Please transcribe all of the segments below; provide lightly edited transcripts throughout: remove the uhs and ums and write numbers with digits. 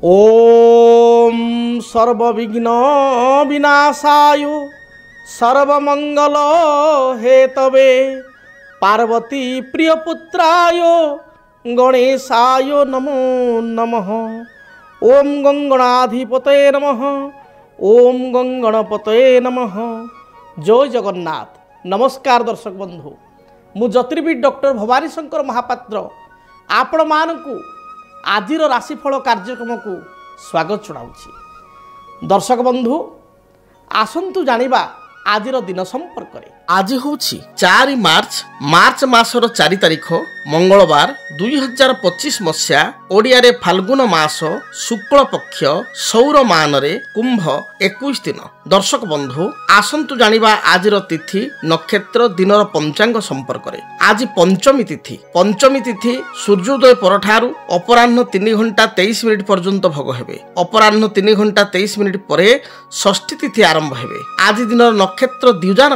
ओम सर्वविघ्न विनाशाय सर्वमंगल हेतवे पार्वती प्रियपुत्राय गणेशाय नमो नमः। ओम गंगणाधिपतये नमः। ओम गंगणपतये नमः। जय जगन्नाथ। नमस्कार दर्शक बंधु, मु ज्योतिर्विद डॉक्टर भवानी शंकर महापात्र आपण मानकु आजिर राशिफल कार्यक्रम को स्वागत जनाऊँगी। दर्शक बंधु आसंतु जानिबा आजिर दिन संपर्क में। आज हूँ 4 मार्च मासर 4 तारिख मंगलवार 2025 मसीहा ओडिया रे फाल्गुन मास शुक्ल पक्ष सौर मान रे कुंभ 21 दिन। दर्शक बंधु आसंतु जानिबा आजिर तिथि नक्षत्र दिनर पंचांग संपर्क में। आज पंचमी तिथि सूर्योदय परठारु अपराह्न 3 घंटा 23 मिनिट पर्यंत भोग हेबे। अपराह्न 3 घंटा 23 मिनिट परे षष्ठी तिथि आरंभ हेबे। आज दिनर नक्षत्र द्विजा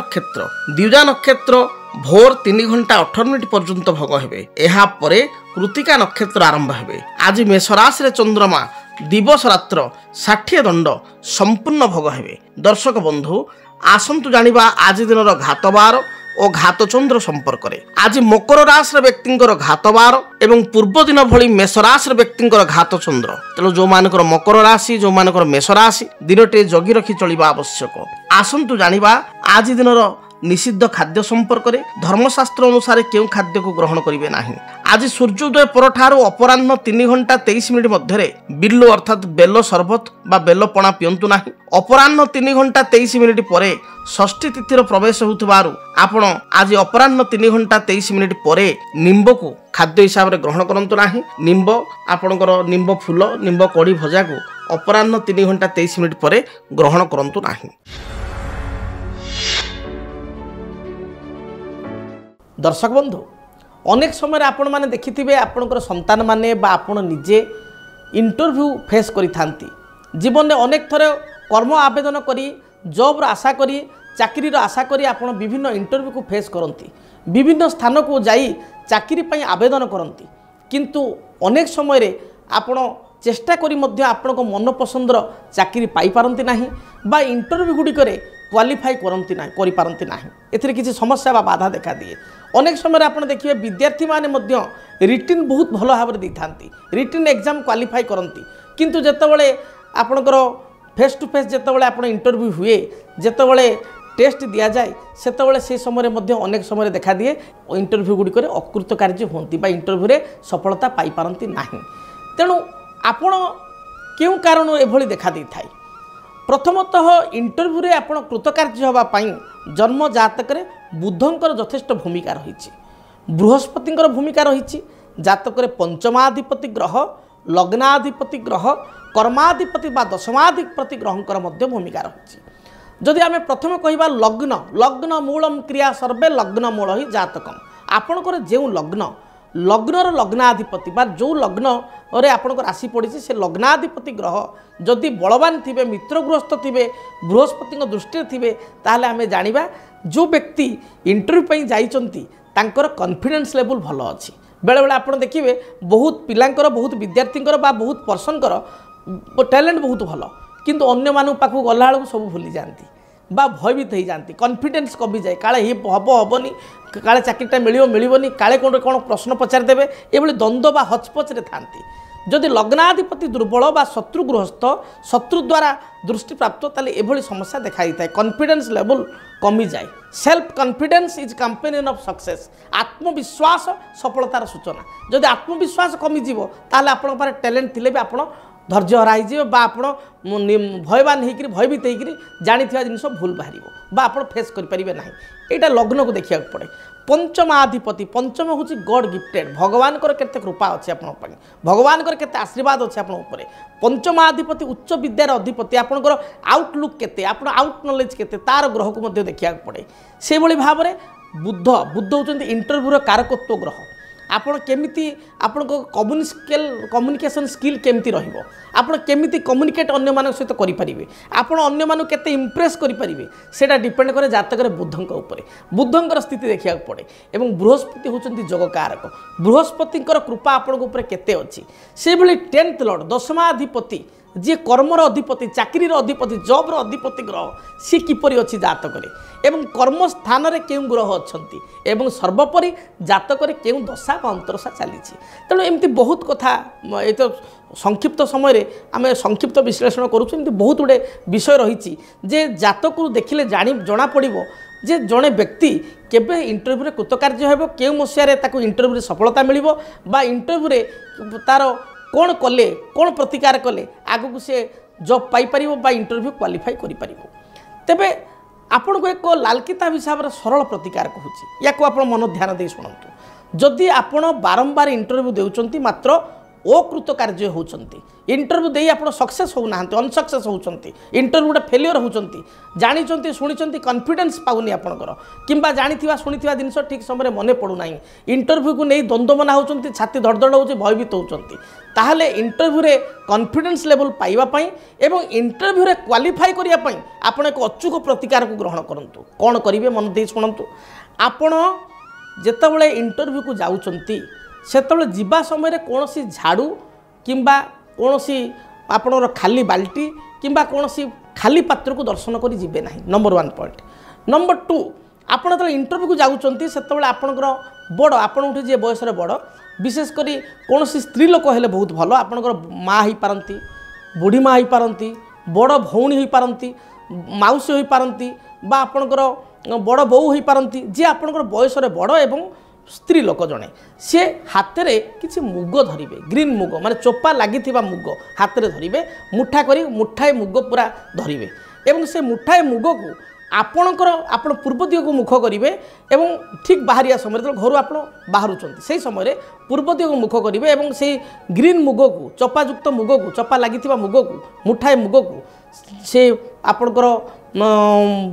नक्षत्र भोर 3 घंटा 18 मिनिट पर्यंत भोग हेबे। एहा परे कृतिका नक्षत्र आरंभ हेबे। आज मेष राशि रे चंद्रमा दिवस रात्र 60 दंड संपूर्ण भोग हेबे। दर्शक बंधु आसंतु जानिबा आज दिनर घातबार और घातचंद्र संपर्क में। आज मकर राशि व्यक्तिंकर घातबार एवं पूर्व दिन भली मेष राशि व्यक्तिंकर घातचंद्र। तेणु जो मानकर मकर राशि जो मानकर मेष राशि दिनटे जगी रखी चलिबा आवश्यक। आसंतु जानिबा आज दिनर निषिद्ध खाद्य संपर्क में। धर्मशास्त्र अनुसार केउ खाद्य को ग्रहण करिवे नाही। आज सूर्योदय परठारु अपराह्न 3 घंटा 23 मिनिट मध्य बिल्लु अर्थात बेल शरबत बा बेल पणा पियंतु नाही। अपराह्न 3 घंटा 23 मिनिट परे षष्ठी तिथिर प्रवेश होउथबारु आपण आज अपराह्न 3 घंटा 23 मिनिट परे निंब को खाद्य हिसाब रे ग्रहण करंतु नाही। निंब आपणकर निंब फूल निंब कड़ी भजा को अपराह्न 3 घंटा 23 मिनिट परे ग्रहण करंतु नाही। दर्शक बंधु अनेक समय आपण माने देखिथिबे आपणकर संतान माने बा आपण निजे इंटरव्यू फेस करि थांती। जीवन में अनेक थर कर्म आवेदन करी जॉब आशा करी चाकरी आशा करी आपण विभिन्न इंटरव्यू को फेस करती। विभिन्न स्थान को जाई चाकरी पई आवेदन करती, किंतु अनेक समय रे आपण चेष्टा करी मध्य आपण को मन पसंदर चाकरी पाई पारंती नाही बा इंटरव्यू गुडी करे क्वालिफाई करंती नाही करि पारंती नाही। एथिरे किछि समस्या बा बाधा देखा दिए। अनेक समय आपण देखिए विद्यार्थी माने मध्य रिटिन बहुत भल भाव दे थांती, रिटिन एग्जाम क्वालिफाई करंती, किंतु जेतेबेले आपणकर फेस टू फेस जेतेबेले आपण इंटरव्यू हुए जेतेबेले टेस्ट दिया जाए सेतेबेले से समय मध्य अनेक समय देखा दिए इंटरव्यू गुडी करे अकृतकार्य होंती बा इंटरव्यू रे सफलता पाई पारंती नाही। तेणु आपण केउ कारण एभली देखा दी थाई। प्रथमतः इंटरव्यू रे आपण कृतकार्य होबा पई जन्म जातक रे बुधंकर यथेष्ट भूमिका रही, बृहस्पतिंकर भूमिका रही। जातक रे पंचमाधिपति ग्रह लग्नाधिपति ग्रह कर्माधिपति बा दशमाधिपति ग्रहंकर मध्य भूमिका रही। जदि आमे प्रथम कहिबा लग्न मूलम क्रिया सर्वे लग्न मूल ही जातकम। आपणकर जो लग्नर लग्नाधिपति बा जो लग्न रे आपणकर राशि पड़ी से लग्नाधिपति ग्रह जदि बलवान थिबे मित्र गृहस्थ थिबे बृहस्पति दृष्टि थिबे ताहले आमे जानिबा जो व्यक्ति इंटरव्यू पई जाइचंती तांकर कॉन्फिडेंस लेवल भलो अछि। बेले बेले आपण देखिबे बहुत पिलांकर बहुत विद्यार्थींकर बा बहुत पर्सनकर टैलेंट बहुत भलो, किंतु अन्य मानक पाखु गला बेलू सब भूली जाती बा भयभीत हो जाती, कॉन्फिडेंस कमी जाए। काले ही हबनी काले चाकरीटा मिलबनी काले कौन कौन प्रश्न पचारिदेवे ये द्वंद्व बा हचपचरे थांती। जदि लग्नाधिपति दुर्बल बा शत्रु गृहस्थ शत्रु द्वारा दृष्टि प्राप्त ताले एभली समस्या देखाई थाए। कॉन्फिडेंस लेवल कमी जाए। Self confidence is companion of success. आत्मविश्वास सफलतार सूचना। जदि आत्मविश्वास कमी जीवो ताले आपण पारे टैलेंट थिले भी आपण धैर्य हराई जीव बा आपण भयवान होकर भयभीत होकर जानी जिनस भूल बाहर बा आपण फेस करें ना। यहाँ लग्न को देखा पड़े। पंचमाधिपति पंचम हूँ गॉड गिफ्टेड। भगवान केते कृपा अच्छे आप भगवान केते आशीर्वाद अच्छे आप। पंचमाधिपति उच्च विद्यार अधिपति आपंकर आउटलुक केते आप आउट नॉलेज केते तार ग्रह को देखा पड़े। से भाव में बुध होती इंटरव्यूर कारकत्व ग्रह। ଆପଣ କେମିତି ଆପଣଙ୍କ କମ୍ୟୁନିकेशन ସ୍କିଲ୍ କେମିତି ରହିବ, ଆପଣ କେମିତି କମ୍ୟୁନିକେଟ୍ ଅନ୍ୟମାନଙ୍କ ସହିତ କରିପାରିବେ, ଆପଣ ଅନ୍ୟମାନଙ୍କୁ କେତେ ଇମ୍ପ୍ରେସ୍ କରିପାରିବେ, ସେଇଟା ଡିପେଣ୍ଡ କରେ ଜାତକରେ ବୁଧଙ୍କ ଉପରେ। ବୁଧଙ୍କର ସ୍ଥିତି ଦେଖିବାକୁ ପଡ଼େ ଏବଂ ବୃହସ୍ପତି ହେଉଛନ୍ତି ଯୋଗକାରକ। ବୃହସ୍ପତିଙ୍କର କୃପା ଆପଣଙ୍କ ଉପରେ କେତେ ଅଛି। ସେହିଭଳି 10th ଲର୍ଡ଼ ଦଶମାଧିପତି जी कर्मर अधिपति चाकरी अधिपति जब्र अधिपति ग्रह सी किपरि अच्छी जातक एवं कर्म स्थान में क्यों ग्रह अच्छा सर्वोपरि जातक क्यों दशा बा अंतरशा चली तेणु एमती बहुत कथा ये तो संक्षिप्त समय आम संक्षिप्त विश्लेषण करूँ बहुत गुड़े विषय रही जे जातक देखिले जना पड़ो जे जड़े व्यक्ति केबे इंटरव्यू कृतकार्य हो क्यों मसीह इंटरव्यू सफलता मिल इंटरव्यू तार कौन कले कौन प्रतिकार कले आगु से जॉब पाइपर इंटरव्यू क्वालिफाई करें तेबे आपण को एक लाल किताब हिसाब से सरल प्रतिकार कहूँ या आप मन ध्यान दे शुणु जदि आपण बारंबार इंटरव्यू देउचंती मात्र अकृत कार्य होती इंटरव्यू दे आप सक्सेस होना अनसक्सेस होती इंटरव्यू गोटे फेलियर होती जानी शुणी कॉन्फिडेंस पाऊनी आपंकर किंबा जानी शुणी जिन ठीक समय मन पड़ूना इंटरव्यू को नहीं द्वंद्वमना होती छाती धड़धड़ हो भयभीत होती ताहले इंटरव्यू रे कॉन्फिडेंस लेवल पाइबापी एवं इंटरव्यू रे क्वालिफाई करने आप एक अचूक प्रतिकार को ग्रहण करूँ कौन करेंगे मन दे शुणु आपण जितेबाला इंटरव्यू को जाऊँच सेतबले जीवा समय कौन सी झाड़ू किंबा कौन सी आपणर खाली बाल्टी किंबा कौन सी खाली पात्र को दर्शन करी जिबे नहीं नंबर 1 पॉइंट नंबर 2 आपण जो इंटरव्यू को जाऊँच सेतबले आपणकर बड़ आपण जी बयस बड़ विशेषकर कौन सी स्त्री लोक हेले बहुत भल आपणकर माँ हो पारती बुढ़ी माँ हो पारती बड़ भौणी हो पारती माउसी हो पारती बा आपणकर बड़ बो हो पारती जी आपणकर बयस बड़ एवं स्त्री लोक जड़े सी हाथ में किसी मुग धरिबे ग्रीन मुग माने चोपा लगी मुग हाथ में धरिबे मुठा करी मुठाए मुग पूरा धरिबे एवं से मुठाए मुग को आपणकर आपण पूर्व दिग को मुख करेंगे एवं ठीक बाहरिया समय जो घर आप बाहरुंट से समय पूर्व दिग को मुख करेंगे एवं से ग्रीन मुग को चपायुक्त मुग को चपा लगी मुग को मुठाए मुग को से आपणकर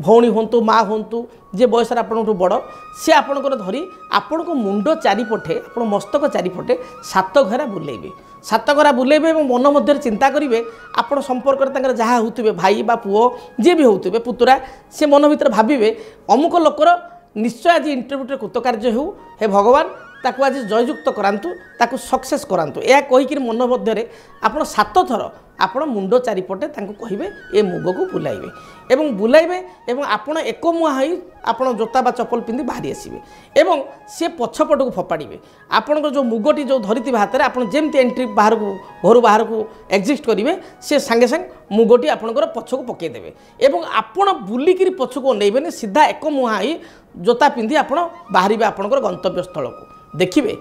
भौणी हूँ माँ हूँ जे बयस आपण बड़ सी आपणकर धरी आपण को मुंड चारिपटे आप मस्तक चारिपटे 7 घेरा बुलेबे 7 घेरा बुलेबे और मन मध्य चिंता करेंगे आपण संपर्क जहाँ होते भाई बा पुओ जी भी होते पुतुरा से मन भर भावे अमुक लोकर निश्चय आज इंटरव्यू कृतकार्य हो हे भगवान ताकू आज जययुक्त करातु ताकू सक्सेस करातु या कहीकि मन मध्य आप 7 थर आपण मुंड चारिपटे कहे ए मुग को बुलाइबे एवं बुलाइबे एवं आपण एक मुहां होई आपण जोता बा चप्पल पिंधि बाहरी आसबे एवं सी पछपट को फपाड़े आपण जो मुगटी जो धरी हाथ में आप जमी एंट्री बाहर को घर बाहर को एक्जिस्ट करेंगे सी सांगे सांगे मुगटी आपणकर पछ को पकईदेवे एवं आपण बुलिकी पछ को अनेबेनि सीधा एक मुहां होई जोता पिंधि आपण बाहर आपणकर गंतव्य स्थल को देखिए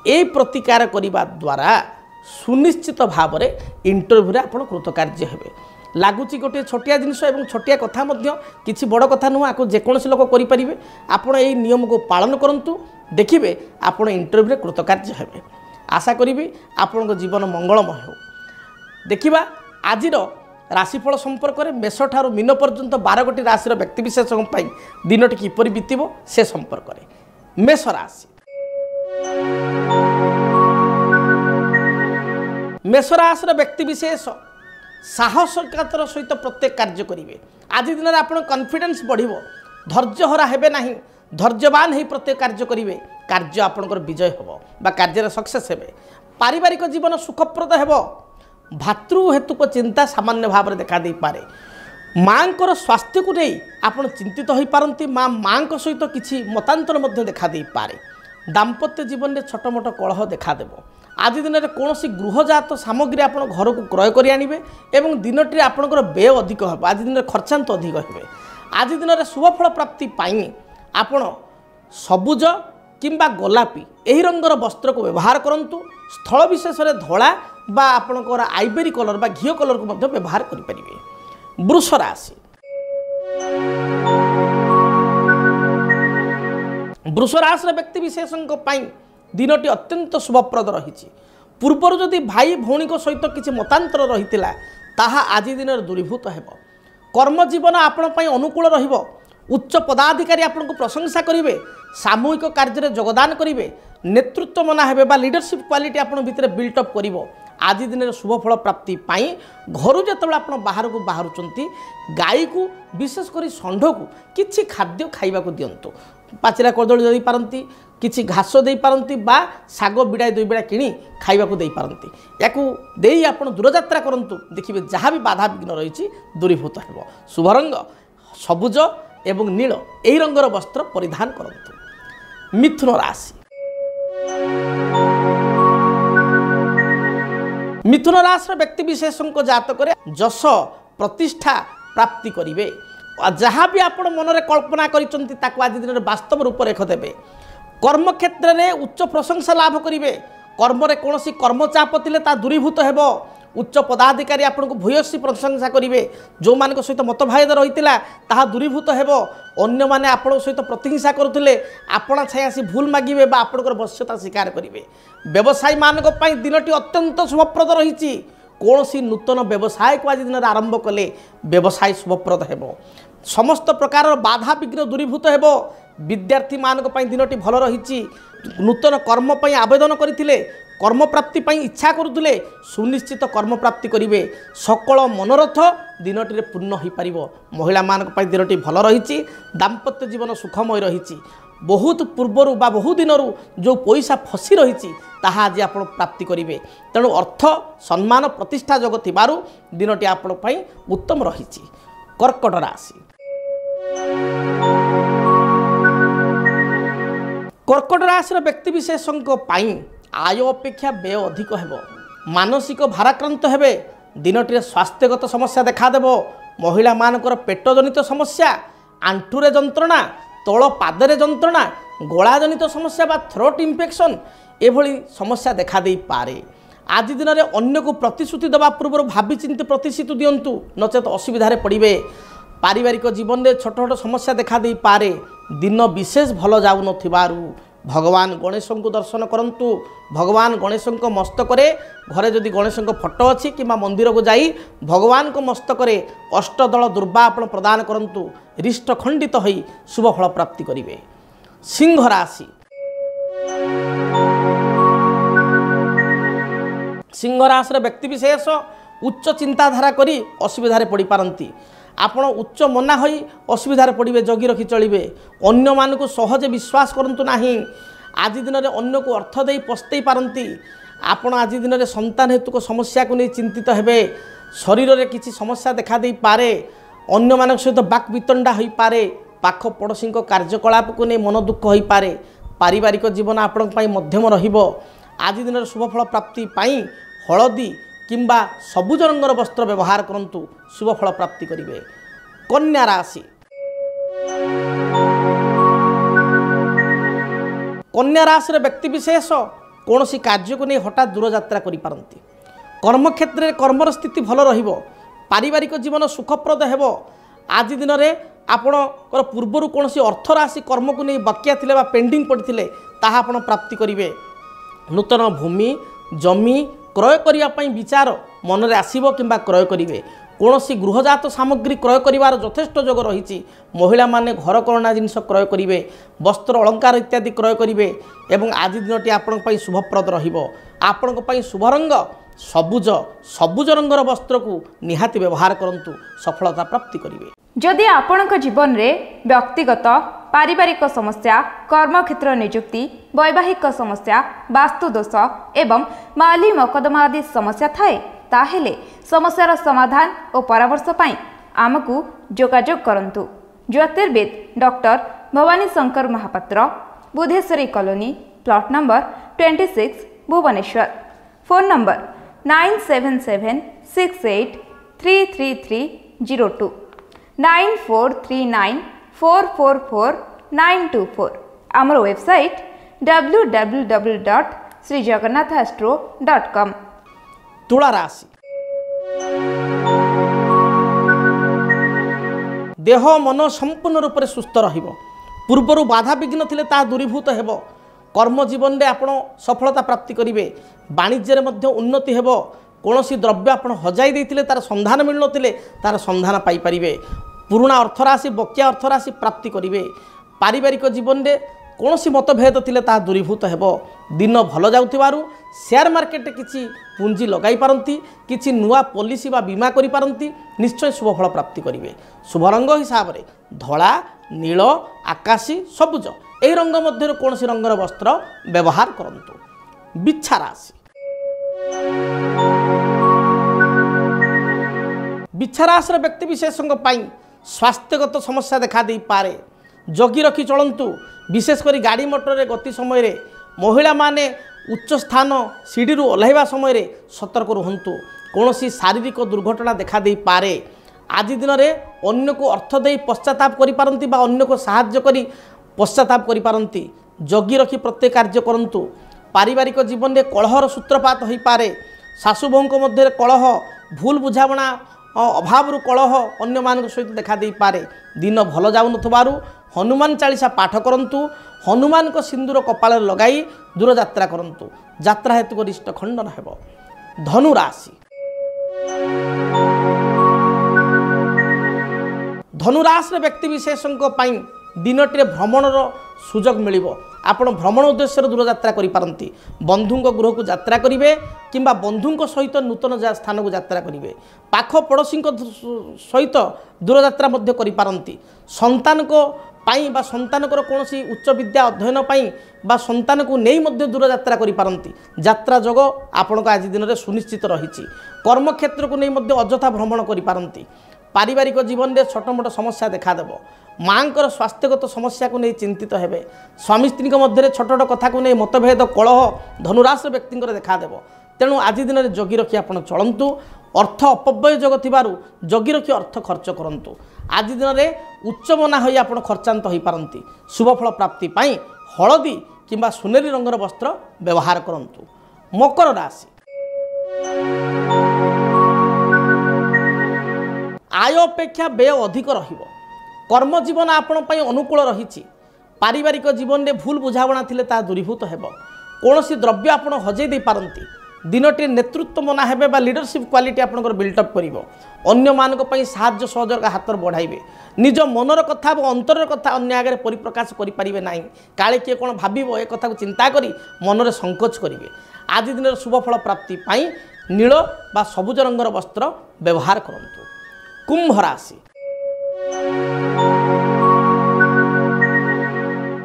ए प्रतिकार करने द्वारा सुनिश्चित भाव में इंटरव्यू आप कृतकार्य हे लगुच गोटे छोटिया जिनस और छोटिया कथा किसी बड़ कथा नुह आपको जेकोसी लोक करेंगे आपड़ यही नियम को पालन करूँ देखिए आपड़ इंटरव्यू कृतकार्य हे आशा करी आपण जीवन मंगलमय हो देखा आज राशिफल संपर्क में मेष ठार मीन पर्यंत 12 गोटी राशि व्यक्तिशेष दिनटी किपर बीतब से संपर्क में मेष राशि मेष राशि व्यक्तिशेष साहसिकतार सहित प्रत्येक कार्य करेंगे आज दिन में आप कॉन्फिडेंस बढ़ धैर्यहरा हेबे नहीं धैर्यवान हो प्रत्येक कार्य करेंगे कार्य आपणकर विजय हम बा कार्य सक्सेस हे पारिवारिक जीवन सुखप्रद हो भातृ हेतुक चिंता सामान्य भाव में देखा दे पारे माँ स्वास्थ्य को नहीं आप चिंतित हो पारती माँ सहित किसी मतांतर देखा दे पारे दाम्पत्य जीवन में छोट मोट कलह देखादेव आज दिन में कौन सी गृहजात सामग्री आप घर को क्रय कर आने एवं दिनटी आपंकर व्यय अधिक हो आज दिन में खर्चांत अधिक हे आज दिन में शुभफल प्राप्ति आपण सबुज किंबा गोलापी यही रंगर वस्त्र को व्यवहार करूँ स्थल विशेष में धला बा आपणकर आइबेरी कलर बा घीओ कलर को मध्य व्यवहार करें वृष राशि वृष राशि व्यक्ति विशेषों दिनटी अत्यंत शुभप्रद रही पूर्वर जदि भाई भौणी सहित किसी मतांतर रही आज दिन में दूरीभूत हो कर्मजीवन आपण अनुकूल रहिबो उच्च पदाधिकारी आपको प्रशंसा करेंगे सामूहिक कार्य में योगदान करेंगे नेतृत्व मना हेबे बा लीडरशिप क्वालिटी आपण भितर बिल्ट अप करिवो आज दिन शुभफल प्राप्ति पाई घर जो आप बाहर को बाहर गाई को विशेष कर षंढ को किसी खाद्य खाइबा दिंतु पाचिला कदली दे पारती किसी घास दे पारती बा शाग बिड़ा दुई बिड़ा किणी खाइबा दे पारती या आप दूरयात्रा करंतु देखिए जहाँ भी बाधा विघ्न रही दूरीभूत हो शुभ रंग सबुज एवं नील यही रंगर वस्त्र परिधान करंतु। मिथुन राशि मिथुन राशि व्यक्ति विशेषों जातक जश प्रतिष्ठा प्राप्ति करेंगे जहाँ भी आप मनरे कल्पना कर आज दिन वास्तव रूपरेख देवे कर्म क्षेत्र में उच्च प्रशंसा लाभ करेंगे कर्म कौन कर्मचाप थे दूरीभूत हो उच्च पदाधिकारी आपन को भूयसी प्रशंसा करेंगे जो मान सहित मतभेद रही है दूरीभूत हो अन्य मैंने आपण सहित प्रतिहिंसा करुले आपण छाई आसी भूल मागे आपंकर वश्यता स्वीकार करेंगे व्यवसायी मानक दिनटी अत्यंत शुभप्रद रही कौन सी नूतन व्यवसाय को आज दिन आरंभ कले व्यवसाय शुभप्रद हो समस्त प्रकार बाधा विघ्न दूरीभूत हो विद्यार्थी मानक दिनटी भल रही नूतन कर्म आवेदन करते कर्म प्राप्ति इच्छा करुले सुनिश्चित कर्म प्राप्ति करेंगे सकल मनोरथ दिनटी पूर्ण हो पार महिला मानक दिनटी भल रही दाम्पत्य जीवन सुखमय रही बहुत पूर्वर बा बहु दिन जो पैसा फसी रही आज आप प्राप्ति करेंगे तेणु अर्थ सम्मान प्रतिष्ठा जग थिबारु दिनटी आपण उत्तम रही। कर्कट राशि कर्कट राशि व्यक्ति विशेषों आय अपेक्षा व्यय अधिक हो मानसिक भाराक्रांत हेबे दिनटी स्वास्थ्यगत समस्या देखादेव महिला मानकर पेट जनित समस्या आंठुरे जंत्रणा तल पादरे जंत्रणा गला जनित समस्या बा थ्रोट इन्फेक्शन एभली समस्या देखा दे पारे आज दिन में अन्य को प्रतिश्रुति देवा पूर्व भावी चिंती प्रतिश्रुति दिंतु नचेत असुविधा पड़े पारिवारिक जीवन में छोट छोट समस्या देखा दे पारे दिन विशेष भल जाऊ नथिबारु भगवान गणेश को दर्शन करंतु भगवान गणेश मस्तक घरे जदि गणेश फोटो अच्छी कि मंदिर को जाई भगवान को मस्तक अष्टदल दुर्बा आपण प्रदान करंतु रिष्ट खंडित हो शुभ फल प्राप्ति करेंगे। सिंह राशि सिंह राशि व्यक्ति विशेष उच्च चिंताधारा करी असुविधा पड़ पारती आपण उच्च मना होई असुविधा पड़े जगी रखी चलिए अन्य मान को सहजे विश्वास करंतु नाही आज दिन में अन्य को अर्थ दे पस्ते पारती आपण आज दिन में संतान हेतु को समस्या को नहीं चिंतित हेबे शरीर में किसी समस्या देखा दे पारे अन्य मान सहित बाक वितंडा हो पारे पाख पड़ोशी कार्यकलाप को नहीं मन दुख हो पारे पारिवारिक जीवन आपण मध्यम रहिबो आज दिन शुभफल प्राप्ति पाई हलदी किंबा सबुज रंगर वस्त्र व्यवहार करंतु शुभ फल प्राप्ति करेंगे। कन्या राशि कन्या राशि व्यक्ति विशेष कौन सी कार्य को नहीं हठात दूरयात्रा करि पारंती कर्म क्षेत्र में कर्मर स्थिति भल रहिबो पारिवारिक जीवन सुखप्रद हेबो आज दिन में आपणकर पूर्वर कौन सी अर्थ राशि कर्म को नहीं बकिया थिले बा पेंडिंग पड़ते ताहा आपण प्राप्ति करेंगे नूतन भूमि जमी क्रय करने विचार मन में आसब कि क्रय करेंगे कौन सी गृहजात सामग्री क्रय कर यथेष्ट जोग रही महिला माने घर करना जिनस क्रय करेंगे वस्त्र अलंकार इत्यादि क्रय करेंगे एवं आज दिनटी आपण शुभप्रद आपण शुभ रंग सबुज सबुज रंगर वस्त्र को निहाती व्यवहार करंतु सफलता प्राप्ति करेंगे। जदि आपणक जीवन में व्यक्तिगत पारिवारिक समस्या कर्मक्षेत्र नियुक्ति वैवाहिक समस्या वास्तुदोष एवं माली मकदमा आदि समस्या थाए ताहेले समस्यार समाधान और परामर्श पाई आमको जोगाजोग करंतु। ज्योतिर्विद doctor Bhabani Shankar Mahapatra Budheswari colony plot number 26 Bhubaneswar phone number 9776833302 9439444924 आमर वेबसाइट www.srijagannathastro.com। तुला राशि देह मन संपूर्ण रूप से सुस्थ रहिबो पूर्वर बाधा विघ्न थिले ता दूरीभूत हेबो कर्म जीवन में आपण सफलता प्राप्ति करेंगे वाणिज्य मध्य उन्नति हेबो कौनसी द्रव्य आपण हजाई देथिले तार संधान मिल नथिले तार संधान पाई परिबे पुराना अर्थराशि बकिया अर्थराशि प्राप्ति करेंगे पारिवारिक जीवन में କୌଣସି ମତଭେଦ ଥିଲେ ତାହା ଦୂରୀଭୂତ ହେବ। ଦିନ ଭଲ ଯାଉଥିବାରୁ ସେୟାର ମାର୍କେଟରେ କିଛି ପୁଞ୍ଜି ଲଗାଇ ପାରନ୍ତି, କିଛି ନୂଆ ପଲିସି ବା ବୀମା କରିପାରନ୍ତି, ନିଶ୍ଚୟ ଶୁଭଫଳ ପ୍ରାପ୍ତି କରିବେ। ଶୁଭ ରଙ୍ଗ ହିସାବରେ ଧଳା, ନୀଳ, ଆକାଶୀ, ସବୁଜ ଏହି ରଙ୍ଗ ମଧ୍ୟରୁ କୌଣସି ରଙ୍ଗର ବସ୍ତ୍ର ବ୍ୟବହାର କରନ୍ତୁ। ବିଚ୍ଛା ରାଶି। ବିଚ୍ଛା ରାଶିର ବ୍ୟକ୍ତିବିଶେଷଙ୍କ ପାଇଁ ସ୍ୱାସ୍ଥ୍ୟଗତ ସମସ୍ୟା ଦେଖା ଦେଇପାରେ। ଜଗି ରଖି ଚଳନ୍ତୁ। ବିଶେଷ କରି ଗାଡ଼ି ମଟରରେ ଗତି ସମୟରେ, ମହିଳାମାନେ ଉଚ୍ଚ ସ୍ଥାନ ସିଡ଼ିରୁ ଓହ୍ଲାଇବା ସମୟରେ ସତର୍କ ରୁହନ୍ତୁ। କୌଣସି ଶାରୀରିକ ଦୁର୍ଘଟଣା ଦେଖା ଦେଇପାରେ। ଆଜି ଦିନରେ ଅନ୍ୟକୁ ଅର୍ଥ ଦେଇ ପଶ୍ଚାତାପ କରିପାରନ୍ତି ବା ଅନ୍ୟକୁ ସାହାଯ୍ୟ କରି ପଶ୍ଚାତାପ କରିପାରନ୍ତି। ଜଗି ରଖି ପ୍ରତ୍ୟେକ କାର୍ଯ୍ୟ କରନ୍ତୁ। ପାରିବାରିକ ଜୀବନରେ କଳହର ସୂତ୍ରପାତ ହୋଇପାରେ। ଶାଶୁ ବୋହୂଙ୍କ ମଧ୍ୟରେ କଳହ, ଭୁଲ ବୁଝାମଣା ଅଭାବରୁ କଳହ ଅନ୍ୟମାନଙ୍କ ସହିତ ଦେଖା ଦେଇପାରେ। ଦିନ ଭଲ ଯାଉନଥିବାରୁ ହନୁମାନ ଚାଳିଶା ପାଠ କରନ୍ତୁ। ହନୁମାନଙ୍କ ସିନ୍ଦୁର କପାଳରେ ଲଗାଇ ଦୂରଯାତ୍ରା କରନ୍ତୁ। ଯାତ୍ରା ହେତୁ ଗରିଷ୍ଠ ଖଣ୍ଡନ ହେବ। ଧନୁ ରାଶି। ଧନୁ ରାଶିର ବ୍ୟକ୍ତିବିଶେଷଙ୍କ ପାଇଁ ଦିନଟିରେ ଭ୍ରମଣର ସୁଯୋଗ ମିଳିବ। ଆପଣ ଭ୍ରମଣ ଉଦ୍ଦେଶ୍ୟରେ ଦୂରଯାତ୍ରା କରିପାରନ୍ତି। ବନ୍ଧୁଙ୍କ ଗୃହକୁ ଯାତ୍ରା କରିବେ କିମ୍ବା ବନ୍ଧୁଙ୍କ ସହିତ ନୂତନ ସ୍ଥାନକୁ ଯାତ୍ରା କରିବେ। ପାଖ ପଡ଼ୋଶୀଙ୍କ ସହିତ ଦୂରଯାତ୍ରା ମଧ୍ୟ କରିପାରନ୍ତି। ସନ୍ତାନଙ୍କ ପାଇଁ ବା ସନ୍ତାନଙ୍କର କୌଣସି ଉଚ୍ଚ ବିଦ୍ୟା ଅଧ୍ୟୟନ ପାଇଁ ବା ସନ୍ତାନକୁ ନେଇ ମଧ୍ୟ ଦୂରଯାତ୍ରା କରିପାରନ୍ତି। ଯାତ୍ରା ଯୋଗ ଆପଣଙ୍କ ଆଜି ଦିନରେ ସୁନିଶ୍ଚିତ ରହିଛି। କର୍ମକ୍ଷେତ୍ରକୁ ନେଇ ମଧ୍ୟ ଅଯଥା ଭ୍ରମଣ କରିପାରନ୍ତି। ପାରିବାରିକ ଜୀବନରେ ଛୋଟମୋଟ ସମସ୍ୟା ଦେଖାଦେବ। ମାଙ୍କର ସ୍ୱାସ୍ଥ୍ୟଗତ ସମସ୍ୟାକୁ ନେଇ ଚିନ୍ତିତ ହେବେ। ସ୍ୱାମୀ ସ୍ତ୍ରୀଙ୍କ ମଧ୍ୟରେ ଛୋଟ ଛୋଟ କଥାକୁ ନେଇ ମତଭେଦ, କଳହ ଧନୁରାଶିର ବ୍ୟକ୍ତିଙ୍କର ଦେଖାଦେବ। ତେଣୁ ଆଜି ଦିନରେ ଜଗି ରଖି ଆପଣ ଚଳନ୍ତୁ। ଅର୍ଥ ଅପବ୍ୟୟ ଯୋଗ ଥିବାରୁ ଜଗି ରଖି ଅର୍ଥ ଖର୍ଚ୍ଚ କରନ୍ତୁ। ଆଜି ଦିନରେ ଉଚ୍ଚ ମନା ହୋଇ ଆପଣ ଖର୍ଚ୍ଚାନ୍ତ ହୋଇପାରନ୍ତି। ଶୁଭଫଳ ପ୍ରାପ୍ତି ପାଇଁ ହଳଦୀ କିମ୍ବା ସୁନେଲି ରଙ୍ଗର ବସ୍ତ୍ର ବ୍ୟବହାର କରନ୍ତୁ। ମକର ରାଶି। ଆୟ ଅପେକ୍ଷା ବ୍ୟୟ ଅଧିକ ରହିବ। କର୍ମଜୀବନ ଆପଣ ପାଇଁ ଅନୁକୂଳ ରହିଛି। ପାରିବାରିକ ଜୀବନରେ ଭୁଲ ବୁଝାମଣା ଥିଲେ ତାହା ଦୂରୀଭୂତ ହେବ। କୌଣସି ଦ୍ରବ୍ୟ ଆପଣ ହଜେଇ ଦେଇପାରନ୍ତି। ଦିନଟି ନେତୃତ୍ୱ ମନା ହେବେ ବା ଲିଡରସିପ୍ କ୍ୱାଲିଟି ଆପଣଙ୍କର ବିଲ୍ଟଅପ୍ କରିବ। ଅନ୍ୟମାନଙ୍କ ପାଇଁ ସାହାଯ୍ୟ ସହଯୋଗ ହାତର ବଢ଼ାଇବେ। ନିଜ ମନର କଥା ବା ଅନ୍ତରର କଥା ଅନ୍ୟ ଆଗରେ ପରିପ୍ରକାଶ କରିପାରିବେ ନାହିଁ। କାଳେ କିଏ କ'ଣ ଭାବିବ ଏ କଥାକୁ ଚିନ୍ତା କରି ମନରେ ସଂକୋଚ କରିବେ। ଆଜି ଦିନର ଶୁଭଫଳ ପ୍ରାପ୍ତି ପାଇଁ ନୀଳ ବା ସବୁଜ ରଙ୍ଗର ବସ୍ତ୍ର ବ୍ୟବହାର କରନ୍ତୁ। କୁମ୍ଭ ରାଶି।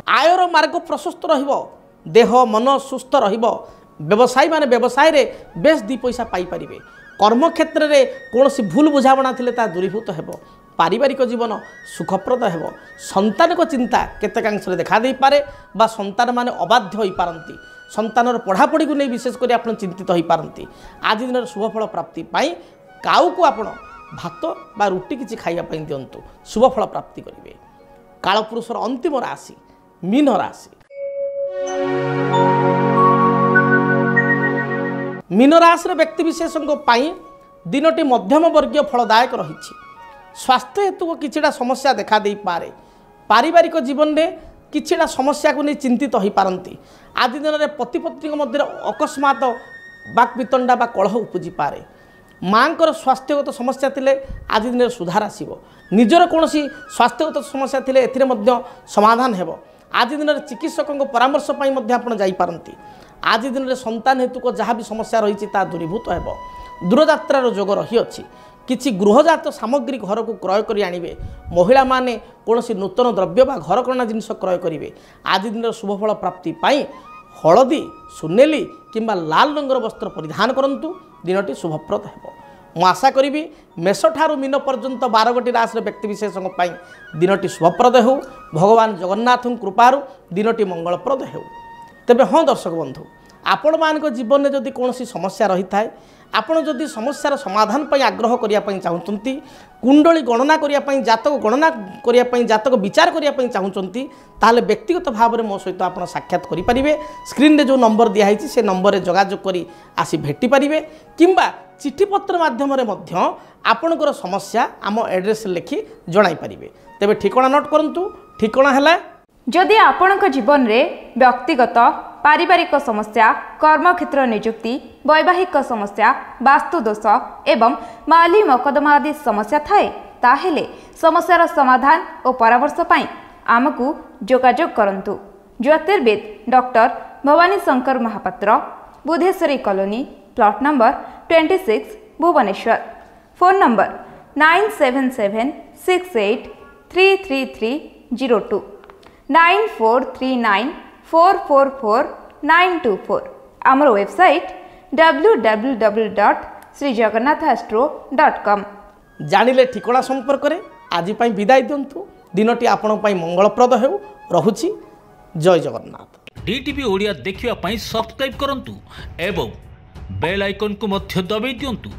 ଆୟର ମାର୍ଗ ପ୍ରଶସ୍ତ ରହିବ। ଦେହ ମନ ସୁସ୍ଥ ରହିବ। ବ୍ୟବସାୟୀମାନେ ବ୍ୟବସାୟରେ ବେଶ ଦୁଇ ପଇସା ପାଇପାରିବେ। କର୍ମକ୍ଷେତ୍ରରେ କୌଣସି ଭୁଲ ବୁଝାମଣା ଥିଲେ ତାହା ଦୂରୀଭୂତ ହେବ। ପାରିବାରିକ ଜୀବନ ସୁଖପ୍ରଦ ହେବ। ସନ୍ତାନଙ୍କ ଚିନ୍ତା କେତେକାଂଶରେ ଦେଖା ଦେଇପାରେ ବା ସନ୍ତାନମାନେ ଅବାଧ୍ୟ ହୋଇପାରନ୍ତି। ସନ୍ତାନର ପଢ଼ାପଢ଼ିକୁ ନେଇ ବିଶେଷ କରି ଆପଣ ଚିନ୍ତିତ ହୋଇପାରନ୍ତି। ଆଜି ଦିନର ଶୁଭଫଳ ପ୍ରାପ୍ତି ପାଇଁ କାଉକୁ ଆପଣ ଭାତ ବା ରୁଟି କିଛି ଖାଇବା ପାଇଁ ଦିଅନ୍ତୁ। ଶୁଭଫଳ ପ୍ରାପ୍ତି କରିବେ। କାଳପୁରୁଷର ଅନ୍ତିମ ରାଶି ମୀନ ରାଶି। ମୀନ ରାଶିର ବ୍ୟକ୍ତିବିଶେଷଙ୍କ ପାଇଁ ଦିନଟି ମଧ୍ୟମ ବର୍ଗୀୟ ଫଳଦାୟକ ରହିଛି। ସ୍ୱାସ୍ଥ୍ୟ ହେତୁ କିଛିଟା ସମସ୍ୟା ଦେଖା ଦେଇପାରେ। ପାରିବାରିକ ଜୀବନରେ କିଛିଟା ସମସ୍ୟାକୁ ନେଇ ଚିନ୍ତିତ ହୋଇପାରନ୍ତି। ଆଜି ଦିନରେ ପତି ପତ୍ନୀଙ୍କ ମଧ୍ୟରେ ଅକସ୍ମାତ ବାକ୍ବିତଣ୍ଡା ବା କଳହ ଉପୁଜିପାରେ। ମାଙ୍କର ସ୍ୱାସ୍ଥ୍ୟଗତ ସମସ୍ୟା ଥିଲେ ଆଜି ଦିନରେ ସୁଧାର ଆସିବ। ନିଜର କୌଣସି ସ୍ୱାସ୍ଥ୍ୟଗତ ସମସ୍ୟା ଥିଲେ ଏଥିରେ ମଧ୍ୟ ସମାଧାନ ହେବ। ଆଜି ଦିନରେ ଚିକିତ୍ସକଙ୍କ ପରାମର୍ଶ ପାଇଁ ମଧ୍ୟ ଆପଣ ଯାଇପାରନ୍ତି। ଆଜି ଦିନରେ ସନ୍ତାନ ହେତୁକ ଯାହା ବି ସମସ୍ୟା ରହିଛି ତାହା ଦୂରୀଭୂତ ହେବ। ଦୂରଯାତ୍ରାର ଯୋଗ ରହିଅଛି। କିଛି ଗୃହଜାତ ସାମଗ୍ରୀ ଘରକୁ କ୍ରୟ କରି ଆଣିବେ। ମହିଳାମାନେ କୌଣସି ନୂତନ ଦ୍ରବ୍ୟ ବା ଘରକରଣା ଜିନିଷ କ୍ରୟ କରିବେ। ଆଜି ଦିନର ଶୁଭଫଳ ପ୍ରାପ୍ତି ପାଇଁ ହଳଦୀ, ସୁନେଲି କିମ୍ବା ଲାଲ ରଙ୍ଗର ବସ୍ତ୍ର ପରିଧାନ କରନ୍ତୁ। ଦିନଟି ଶୁଭପ୍ରଦ ହେବ। ମୁଁ ଆଶା କରିବି ମେଷଠାରୁ ମୀନ ପର୍ଯ୍ୟନ୍ତ 12 ଗୋଟି ରାଶିର ବ୍ୟକ୍ତିବିଶେଷଙ୍କ ପାଇଁ ଦିନଟି ଶୁଭପ୍ରଦ ହେଉ। ଭଗବାନ ଜଗନ୍ନାଥଙ୍କ କୃପାରୁ ଦିନଟି ମଙ୍ଗଳପ୍ରଦ ହେଉ। ତେବେ ହଁ ଦର୍ଶକ ବନ୍ଧୁ, ଆପଣମାନଙ୍କ ଜୀବନରେ ଯଦି କୌଣସି ସମସ୍ୟା ରହିଥାଏ, ଆପଣ ଯଦି ସମସ୍ୟାର ସମାଧାନ ପାଇଁ ଆଗ୍ରହ କରିବା ପାଇଁ ଚାହୁଁଛନ୍ତି, କୁଣ୍ଡଳୀ ଗଣନା କରିବା ପାଇଁ, ଜାତକ ଗଣନା କରିବା ପାଇଁ, ଜାତକ ବିଚାର କରିବା ପାଇଁ ଚାହୁଁଛନ୍ତି, ତାହେଲେ ବ୍ୟକ୍ତିଗତ ଭାବରେ ମୋ ସହିତ ଆପଣ ସାକ୍ଷାତ କରିପାରିବେ। ସ୍କ୍ରିନ୍ରେ ଯେଉଁ ନମ୍ବର ଦିଆହେଇଛି ସେ ନମ୍ବରରେ ଯୋଗାଯୋଗ କରି ଆସି ଭେଟିପାରିବେ କିମ୍ବା ଚିଠିପତ୍ର ମାଧ୍ୟମରେ ମଧ୍ୟ ଆପଣଙ୍କର ସମସ୍ୟା ଆମ ଆଡ୍ରେସ୍ରେ ଲେଖି ଜଣାଇପାରିବେ। ତେବେ ଠିକଣା ନୋଟ୍ କରନ୍ତୁ। ଠିକଣା ହେଲା, ଯଦି ଆପଣଙ୍କ ଜୀବନରେ ବ୍ୟକ୍ତିଗତ ପାରିବାରିକ ସମସ୍ୟା, କର୍ମକ୍ଷେତ୍ର ନିଯୁକ୍ତି, ବୈବାହିକ ସମସ୍ୟା, ବାସ୍ତୁଦୋଷ ଏବଂ ମାଲି ମକଦ୍ଦମା ଆଦି ସମସ୍ୟା ଥାଏ, ତାହେଲେ ସମସ୍ୟାର ସମାଧାନ ଓ ପରାମର୍ଶ ପାଇଁ ଆମକୁ ଯୋଗାଯୋଗ କରନ୍ତୁ। ज्योतिर्विद doctor Bhabani Shankar Mahapatra, Budheswari colony, plot number 26, Bhubaneswar. Phone number 9776833302 9439444924। आमर वेबसाइट www.srijagannathastro.com। जानिले ठिकणा संपर्क में आज विदाय दिंतु। दिनटी आपण मंगलप्रद हो। रहुछि। जय जगन्नाथ। डीटीवी ओडिया देखिवा पाई सब्सक्राइब करंतु एवं बेल आइकन को मध्य दबाई दियंतु।